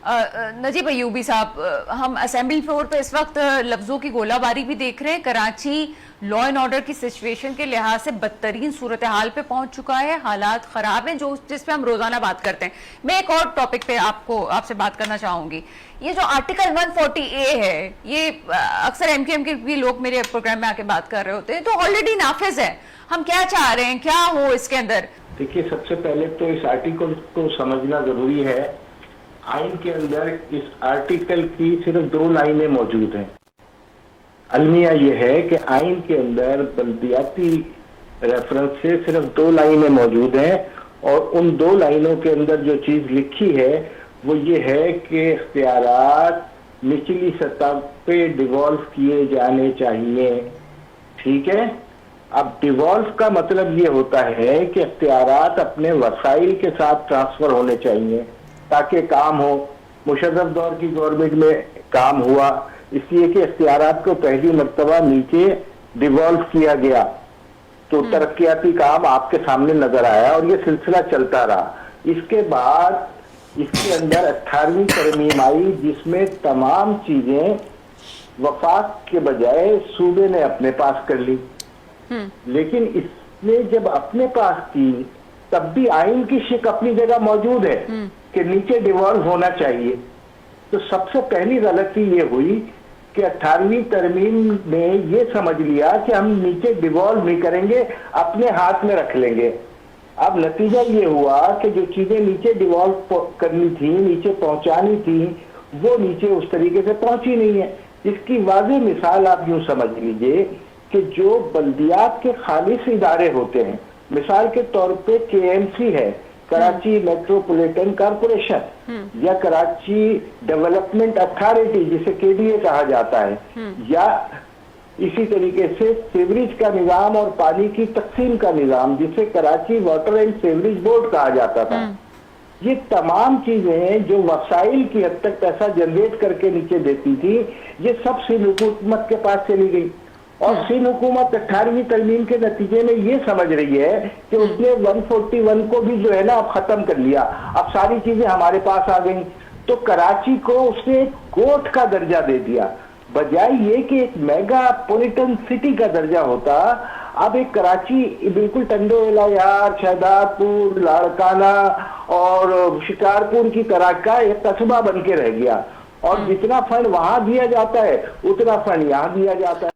نجیب ایوبی صاحب، ہم assembly floor پہ اس وقت لفظوں کی گولہ باری بھی دیکھ رہے ہیں. کراچی لا اینڈ آرڈر کی سچویشن کے لحاظ سے بدترین صورتحال پہ پہنچ چکا ہے، حالات خراب ہیں جس پہ ہم روزانہ بات کرتے ہیں. میں ایک اور ٹاپک پہ آپ سے بات کرنا چاہوں گی. یہ جو آرٹیکل 140A ہے، یہ اکثر ایم کیو ایم کے بھی لوگ میرے پروگرام میں آ کے بات کر رہے ہوتے ہیں، تو آلریڈی نافذ ہے. ہم کیا چاہ رہے ہیں، کیا ہو اس کے اندر؟ دیکھیے، سب سے پہلے تو اس آرٹیکل کو سمجھنا ضروری ہے. آئین کے اندر اس آرٹیکل کی صرف 2 لائنیں موجود ہیں. المیہ یہ ہے کہ آئین کے اندر بلدیاتی ریفرنس سے صرف 2 لائنیں موجود ہیں، اور ان 2 لائنوں کے اندر جو چیز لکھی ہے وہ یہ ہے کہ اختیارات نچلی سطح پہ ڈیوالو کیے جانے چاہیے. ٹھیک ہے. اب ڈیوالو کا مطلب یہ ہوتا ہے کہ اختیارات اپنے وسائل کے ساتھ ٹرانسفر ہونے چاہیے تاکہ کام ہو. مشرف دور کی گورنمنٹ میں کام ہوا اس لیے کہ اختیارات کو پہلی مرتبہ نیچے ڈیوالو کیا گیا، تو ترقیاتی کام آپ کے سامنے نظر آیا اور یہ سلسلہ چلتا رہا. اس کے بعد اس کے اندر 18ویں ترمیم آئی جس میں تمام چیزیں وفاق کے بجائے صوبے نے اپنے پاس کر لی. لیکن اس نے جب اپنے پاس کی تب بھی آئین کی شک اپنی جگہ موجود ہے کہ نیچے ڈیوالو ہونا چاہیے. تو سب سے پہلی غلطی یہ ہوئی کہ 18ویں ترمیم نے یہ سمجھ لیا کہ ہم نیچے ڈیوالو نہیں کریں گے، اپنے ہاتھ میں رکھ لیں گے. اب نتیجہ یہ ہوا کہ جو چیزیں نیچے ڈیوالو کرنی تھی، نیچے پہنچانی تھی، وہ نیچے اس طریقے سے پہنچی نہیں ہے. اس کی واضح مثال آپ یوں سمجھ لیجئے کہ جو بلدیات کے خالص ادارے ہوتے ہیں، مثال کے طور پہ KMC ہے، کراچی میٹروپولیٹن کارپوریشن، یا کراچی ڈیولپمنٹ اتھارٹی جسے KDA کہا جاتا ہے، یا اسی طریقے سے سیوریج کا نظام اور پانی کی تقسیم کا نظام جسے Karachi water and sewerage board کہا جاتا تھا. یہ تمام چیزیں جو وسائل کی حد تک پیسہ جنریٹ کر کے نیچے دیتی تھی، یہ سب سندھ حکومت کے پاس چلی گئی. اور سندھ حکومت 18ویں ترمیم کے نتیجے میں یہ سمجھ رہی ہے کہ اس نے 141 کو بھی جو ہے نا اب ختم کر لیا، اب ساری چیزیں ہمارے پاس آ گئیں. تو کراچی کو اس نے کوٹ کا درجہ دے دیا، بجائے یہ کہ ایک میگا پولیٹن سٹی کا درجہ ہوتا. اب ایک کراچی بالکل ٹنڈو یار، شہداد پور، لاڑکانہ اور شکارپور کی طرح کا ایک قصبہ بن کے رہ گیا، اور جتنا فنڈ وہاں دیا جاتا ہے اتنا فنڈ یہاں دیا جاتا ہے.